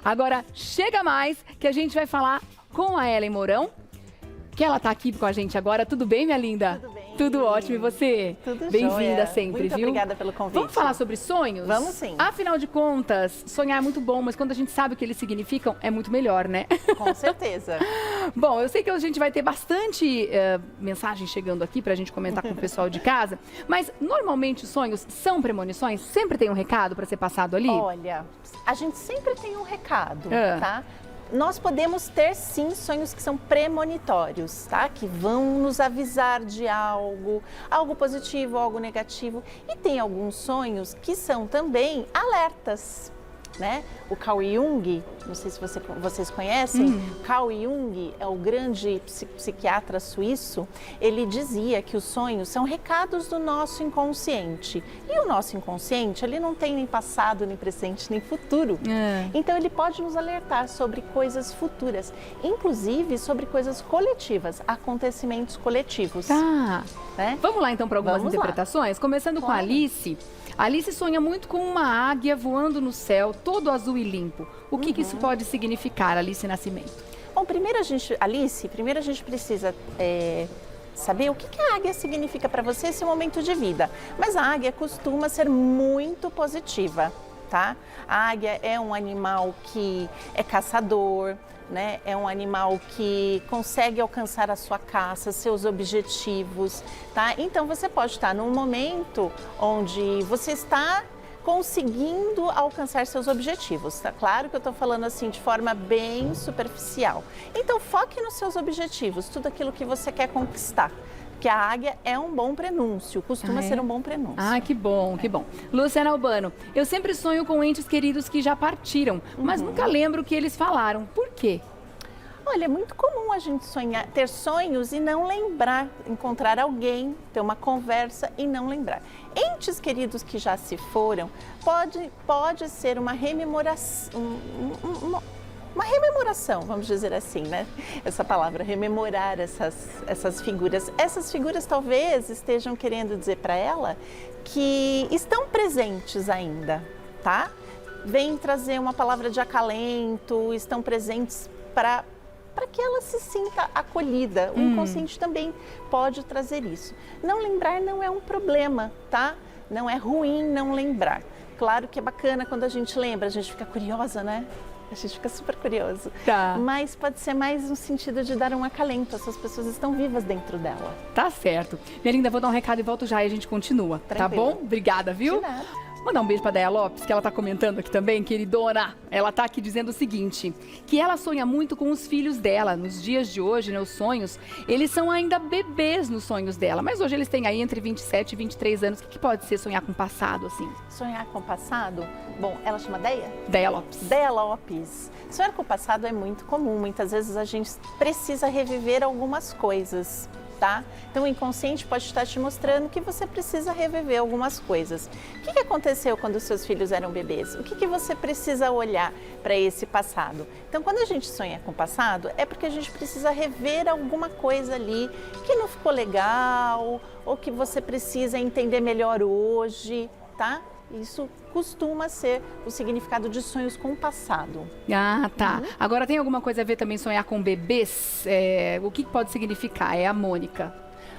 Agora, chega mais que a gente vai falar com a Ellen Mourão, que ela tá aqui com a gente agora. Tudo bem, minha linda? Tudo bem. Tudo ótimo. E você? Tudo Bem-vinda jóia. sempre, Muito viu? obrigada pelo convite. Vamos falar sobre sonhos? Vamos sim. Afinal de contas, sonhar é muito bom, mas quando a gente sabe o que eles significam, é muito melhor, né? Com certeza. Bom, eu sei que a gente vai ter bastante mensagem chegando aqui pra gente comentar com o pessoal de casa, mas normalmente os sonhos são premonições? Sempre tem um recado pra ser passado ali? Olha, a gente sempre tem um recado, Ah. tá? Nós podemos ter sim sonhos que são premonitórios, tá? Que vão nos avisar de algo positivo, algo negativo. E tem alguns sonhos que são também alertas, né? O Carl Jung, não sei se vocês conhecem, Carl Jung é o grande psiquiatra suíço. Ele dizia que os sonhos são recados do nosso inconsciente. E o nosso inconsciente, ele não tem nem passado, nem presente, nem futuro. Então ele pode nos alertar sobre coisas futuras, inclusive sobre coisas coletivas, acontecimentos coletivos. Tá. Né? Vamos lá então para algumas Vamos lá. interpretações? Começando com a Claro. Alice. A Alice sonha muito com uma águia voando no céu, todo azul e limpo. O que isso pode significar, Alice Nascimento? Bom, primeiro a gente precisa saber o que a águia significa para você esse momento de vida. Mas a águia costuma ser muito positiva, tá? A águia é um animal que é caçador, né? É um animal que consegue alcançar a sua caça, seus objetivos, tá? Então você pode estar num momento onde você está conseguindo alcançar seus objetivos, tá? Claro que eu estou falando assim de forma bem superficial. Então foque nos seus objetivos, tudo aquilo que você quer conquistar. Porque a águia é um bom prenúncio, costuma ser um bom prenúncio. Ah, que bom, que bom. Luciana Albano, eu sempre sonho com entes queridos que já partiram, mas nunca lembro o que eles falaram. Por quê? Olha, é muito comum a gente sonhar, ter sonhos e não lembrar, encontrar alguém, ter uma conversa e não lembrar. Entes queridos que já se foram, pode ser uma rememoração, uma rememoração, vamos dizer assim, né? Essa palavra, rememorar essas figuras. Essas figuras talvez estejam querendo dizer para ela que estão presentes ainda, tá? Vem trazer uma palavra de acalento, estão presentes para que ela se sinta acolhida. O inconsciente também pode trazer isso. Não lembrar não é um problema, tá? Não é ruim não lembrar. Claro que é bacana quando a gente lembra, a gente fica curiosa, né? A gente fica super curioso. Tá. Mas pode ser mais no sentido de dar um acalento. Essas pessoas estão vivas dentro dela. Tá certo. Minha linda, vou dar um recado e volto já e a gente continua, tá Tranquilo. bom? Obrigada, viu? De nada. Mandar um beijo pra Deia Lopes, que ela tá comentando aqui também, queridona. Ela tá aqui dizendo o seguinte, que ela sonha muito com os filhos dela. Nos dias de hoje, né, os sonhos, eles são ainda bebês nos sonhos dela. Mas hoje eles têm aí entre 27 e 23 anos. O que pode ser sonhar com o passado, assim? Sonhar com o passado? Bom, ela chama Deia? Deia Lopes. Deia Lopes. Sonhar com o passado é muito comum. Muitas vezes a gente precisa reviver algumas coisas, tá? Então o inconsciente pode estar te mostrando que você precisa reviver algumas coisas. O que aconteceu quando os seus filhos eram bebês? O que você precisa olhar para esse passado? Então quando a gente sonha com o passado, é porque a gente precisa rever alguma coisa ali que não ficou legal ou que você precisa entender melhor hoje, tá? Isso costuma ser o significado de sonhos com o passado. Ah, tá. Agora tem alguma coisa a ver também sonhar com bebês? O que pode significar? É a Mônica.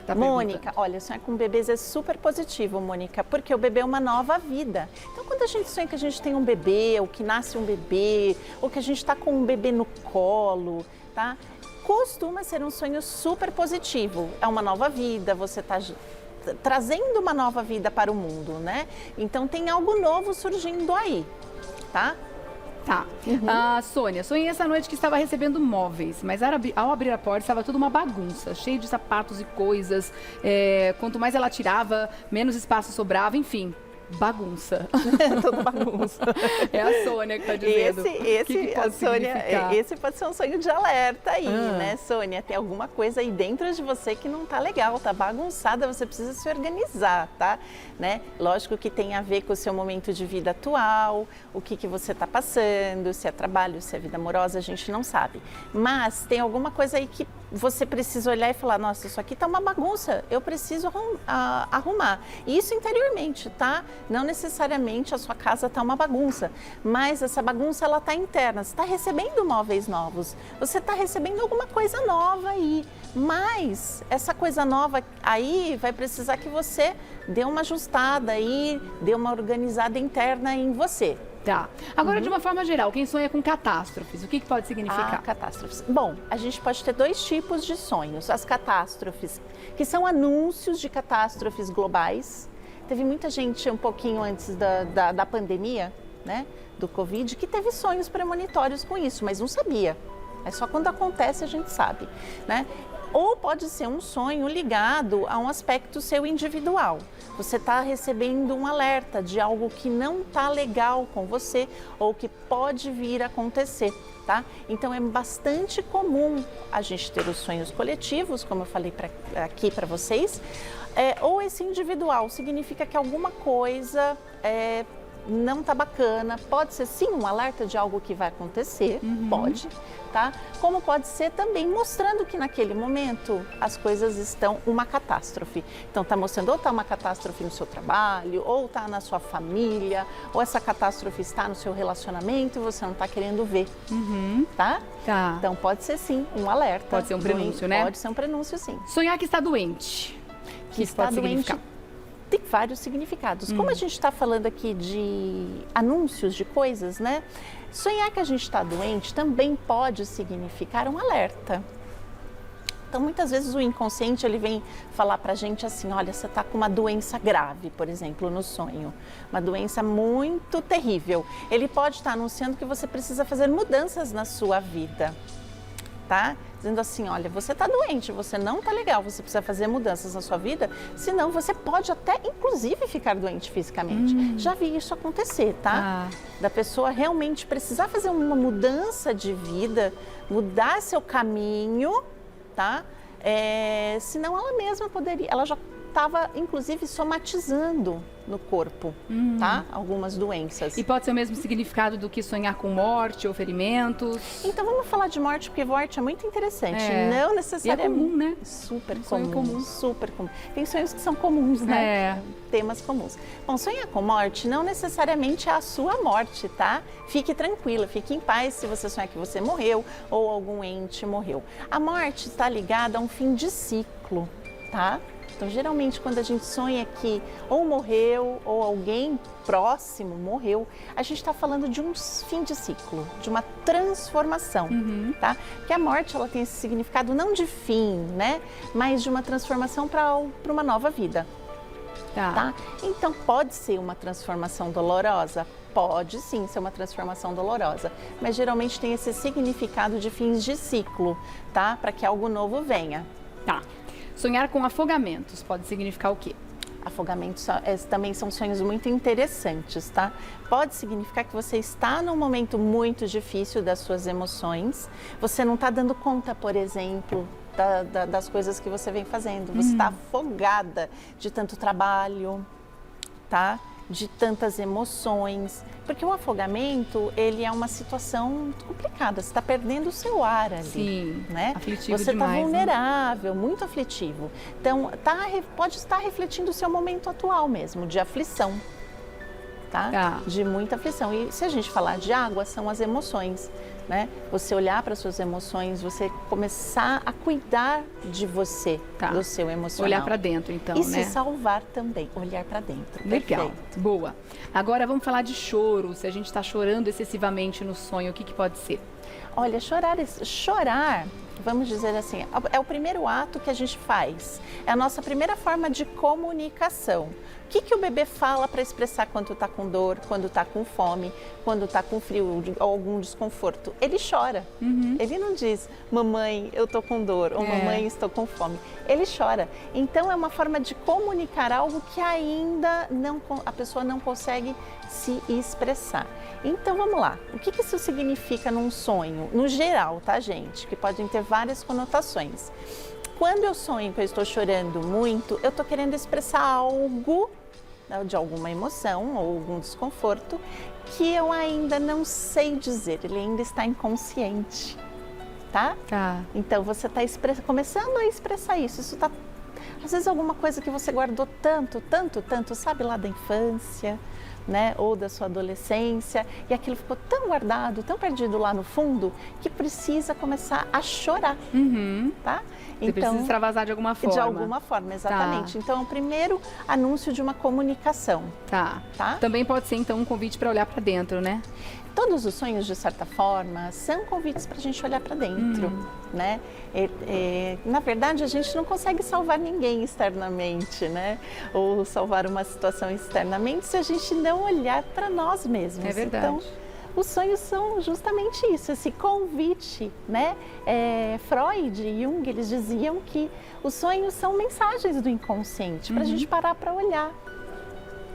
Tá Mônica, olha, sonhar com bebês é super positivo, Mônica, porque o bebê é uma nova vida. Então, quando a gente sonha que a gente tem um bebê, ou que nasce um bebê, ou que a gente está com um bebê no colo, tá? Costuma ser um sonho super positivo. É uma nova vida, você está trazendo uma nova vida para o mundo, né? Então, tem algo novo surgindo aí, tá? Tá. Sônia, sonhei essa noite que estava recebendo móveis, mas ao abrir a porta estava tudo uma bagunça, cheio de sapatos e coisas. Quanto mais ela tirava, menos espaço sobrava, enfim. Bagunça. Tudo bagunça. É a Sônia que está dizendo. Que pode significar? Esse pode ser um sonho de alerta aí, né, Sônia? Tem alguma coisa aí dentro de você que não tá legal, tá bagunçada, você precisa se organizar, tá? Né? Lógico que tem a ver com o seu momento de vida atual, o que você tá passando, se é trabalho, se é vida amorosa, a gente não sabe. Mas tem alguma coisa aí que você precisa olhar e falar, nossa, isso aqui tá uma bagunça, eu preciso arrumar. E isso interiormente, tá? Não necessariamente a sua casa tá uma bagunça, mas essa bagunça, ela tá interna. Você está recebendo móveis novos, você está recebendo alguma coisa nova aí, mas essa coisa nova aí vai precisar que você dê uma ajustada aí, dê uma organizada interna em você. Tá. Agora, de uma forma geral, quem sonha com catástrofes, o que pode significar? Catástrofes. Bom, a gente pode ter dois tipos de sonhos. As catástrofes, que são anúncios de catástrofes globais. Teve muita gente um pouquinho antes da pandemia, né, do Covid, que teve sonhos premonitórios com isso, mas não sabia. É só quando acontece a gente sabe, né? Ou pode ser um sonho ligado a um aspecto seu individual. Você está recebendo um alerta de algo que não está legal com você ou que pode vir a acontecer, tá? Então é bastante comum a gente ter os sonhos coletivos, como eu falei aqui para vocês, ou esse individual, significa que alguma coisa não tá bacana, pode ser sim um alerta de algo que vai acontecer, pode, tá? Como pode ser também mostrando que naquele momento as coisas estão uma catástrofe. Então tá mostrando ou tá uma catástrofe no seu trabalho, ou tá na sua família, ou essa catástrofe está no seu relacionamento e você não tá querendo ver, tá? Tá. Então pode ser sim um alerta. Pode ser um prenúncio, né? Pode ser um prenúncio, sim. Sonhar que está doente. Que Isso está pode doente. significar? Tem vários significados. Como a gente está falando aqui de anúncios de coisas, né? Sonhar que a gente está doente também pode significar um alerta. Então, muitas vezes o inconsciente ele vem falar para a gente assim, olha, você está com uma doença grave, por exemplo, no sonho. Uma doença muito terrível. Ele pode estar anunciando que você precisa fazer mudanças na sua vida, tá? Dizendo assim, olha, você está doente, você não está legal, você precisa fazer mudanças na sua vida, senão você pode até, inclusive, ficar doente fisicamente. Já vi isso acontecer, tá? Da pessoa realmente precisar fazer uma mudança de vida, mudar seu caminho, tá? Senão ela mesma poderia, ela já estava, inclusive, somatizando no corpo, tá? Algumas doenças. E pode ser o mesmo significado do que sonhar com morte ou ferimentos? Então vamos falar de morte, porque morte é muito interessante. Não necessariamente. E é comum, né? Super Sonho comum, super comum. Tem sonhos que são comuns, né? Temas comuns. Bom, sonhar com morte não necessariamente é a sua morte, tá? Fique tranquila, fique em paz se você sonhar que você morreu ou algum ente morreu. A morte está ligada a um fim de ciclo, tá? Então, geralmente, quando a gente sonha que ou morreu ou alguém próximo morreu, a gente está falando de um fim de ciclo, de uma transformação, tá? Porque a morte, ela tem esse significado não de fim, né? Mas de uma transformação para uma nova vida, tá? Então, pode ser uma transformação dolorosa? Pode sim ser uma transformação dolorosa, mas geralmente tem esse significado de fins de ciclo, tá? Para que algo novo venha. Tá. Sonhar com afogamentos pode significar o quê? Afogamentos também são sonhos muito interessantes, tá? Pode significar que você está num momento muito difícil das suas emoções, você não está dando conta, por exemplo, das coisas que você vem fazendo, você está afogada de tanto trabalho, tá? De tantas emoções, porque o afogamento, ele é uma situação complicada, você está perdendo o seu ar ali. Sim, né? Aflitivo você demais, está vulnerável, né? Muito aflitivo. Então, pode estar refletindo o seu momento atual mesmo, de aflição, tá? De muita aflição. E se a gente falar de água, são as emoções, né? Você olhar para as suas emoções, você começar a cuidar de você, do seu emocional. Olhar para dentro, então, e né? se salvar também, olhar para dentro. Legal, Perfeito. Boa. Agora vamos falar de choro. Se a gente está chorando excessivamente no sonho, o que pode ser? Olha, chorar, vamos dizer assim, é o primeiro ato que a gente faz. É a nossa primeira forma de comunicação. O que o bebê fala para expressar quando está com dor, quando está com fome, quando está com frio ou algum desconforto? Ele chora. Ele não diz, mamãe, eu estou com dor, ou mamãe, estou com fome. Ele chora. Então, é uma forma de comunicar algo que ainda a pessoa não consegue se expressar. Então, vamos lá. O que isso significa num sonho? No geral, tá, gente? Que podem ter várias conotações. Quando eu sonho que eu estou chorando muito, eu estou querendo expressar algo de alguma emoção ou algum desconforto que eu ainda não sei dizer, ele ainda está inconsciente, tá? Tá. Então você está começando a expressar isso. Isso tá, às vezes alguma coisa que você guardou tanto, sabe, lá da infância, né? Ou da sua adolescência, e aquilo ficou tão guardado, tão perdido lá no fundo, que precisa começar a chorar, tá? Você precisa extravasar de alguma forma. De alguma forma, exatamente. Tá. Então, é o primeiro anúncio de uma comunicação. Tá. Tá? Também pode ser, então, um convite para olhar para dentro, né? Todos os sonhos, de certa forma, são convites para a gente olhar para dentro, né? Na verdade, a gente não consegue salvar ninguém externamente, né? Ou salvar uma situação externamente se a gente não olhar para nós mesmos. É verdade. Então, os sonhos são justamente isso, esse convite, né? Freud e Jung, eles diziam que os sonhos são mensagens do inconsciente, para a gente parar para olhar.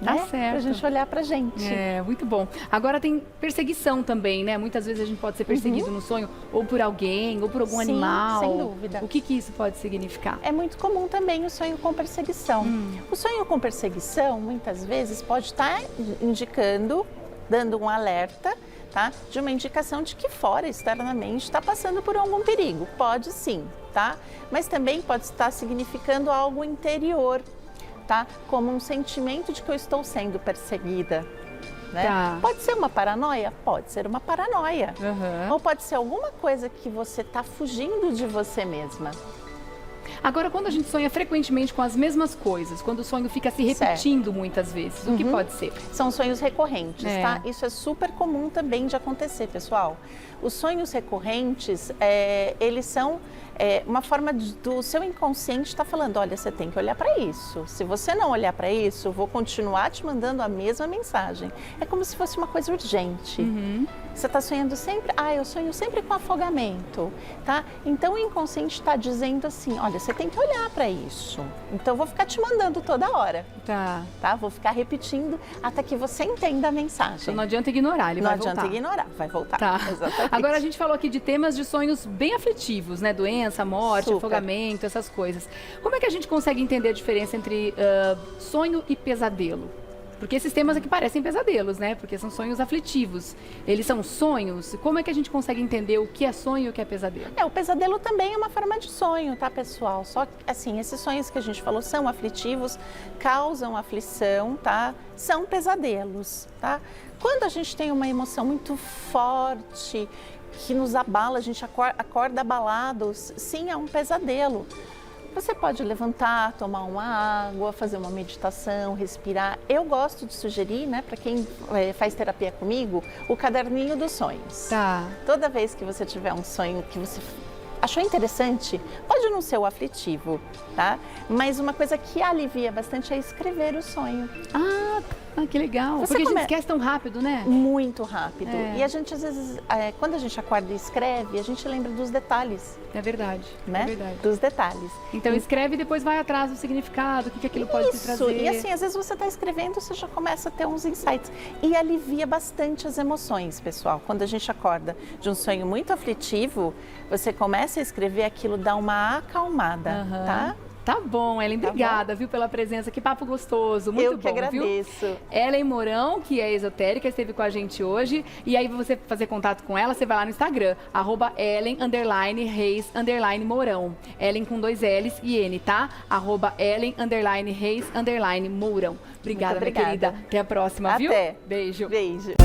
Tá Né? certo. Pra gente olhar pra gente. É, muito bom. Agora tem perseguição também, né? Muitas vezes a gente pode ser perseguido no sonho ou por alguém, ou por algum Sim, animal. sem dúvida. O que isso pode significar? É muito comum também o sonho com perseguição. O sonho com perseguição, muitas vezes, pode estar indicando, dando um alerta, tá? De uma indicação de que fora, externamente, está passando por algum perigo. Pode sim, tá? Mas também pode estar significando algo interior, tá? Como um sentimento de que eu estou sendo perseguida. Né? Tá. Pode ser uma paranoia? Pode ser uma paranoia. Ou pode ser alguma coisa que você está fugindo de você mesma. Agora, quando a gente sonha frequentemente com as mesmas coisas, quando o sonho fica se repetindo muitas vezes, o que pode ser? São sonhos recorrentes, É. tá? Isso é super comum também de acontecer, pessoal. Os sonhos recorrentes, eles são uma forma do seu inconsciente estar falando, olha, você tem que olhar para isso. Se você não olhar para isso, eu vou continuar te mandando a mesma mensagem. É como se fosse uma coisa urgente. Você está sonhando sempre, eu sonho sempre com afogamento, tá? Então o inconsciente está dizendo assim, olha, você tem que olhar para isso. Então eu vou ficar te mandando toda hora, tá? Vou ficar repetindo até que você entenda a mensagem. Então não adianta ignorar, ele Não vai adianta voltar. ignorar, vai voltar. Tá. Exatamente. Agora a gente falou aqui de temas de sonhos bem aflitivos, né? Doença, morte, Super. afogamento, essas coisas. Como é que a gente consegue entender a diferença entre sonho e pesadelo? Porque esses temas aqui parecem pesadelos, né? Porque são sonhos aflitivos. Eles são sonhos. Como é que a gente consegue entender o que é sonho e o que é pesadelo? O pesadelo também é uma forma de sonho, tá, pessoal? Só que, assim, esses sonhos que a gente falou são aflitivos, causam aflição, tá? São pesadelos, tá? Quando a gente tem uma emoção muito forte, que nos abala, a gente acorda abalados, sim, é um pesadelo. Você pode levantar, tomar uma água, fazer uma meditação, respirar. Eu gosto de sugerir, né, para quem faz terapia comigo, o caderninho dos sonhos. Tá. Toda vez que você tiver um sonho que você achou interessante, pode não ser o aflitivo, tá? Mas uma coisa que alivia bastante é escrever o sonho. Que legal. Você Porque a gente esquece tão rápido, né? Muito rápido. É. E a gente, às vezes, quando a gente acorda e escreve, a gente lembra dos detalhes, É verdade. né? É verdade. Dos detalhes. Então escreve e depois vai atrás do significado, o que aquilo pode te trazer. E assim, às vezes você está escrevendo, você já começa a ter uns insights. E alivia bastante as emoções, pessoal. Quando a gente acorda de um sonho muito aflitivo, você começa a escrever, aquilo dá uma acalmada, tá? Tá bom, Ellen, Tá obrigada, viu, pela presença. Que papo gostoso, muito Eu que bom, agradeço. viu? Ellen Mourão, que é esotérica, esteve com a gente hoje. E aí, você fazer contato com ela, você vai lá no Instagram, @Ellen_Reis_Mourão. Ellen com 2 L's e N, tá? @Ellen_Reis_Mourão. Obrigada, minha obrigada. querida. Até a próxima, viu? Até. Beijo. Beijo.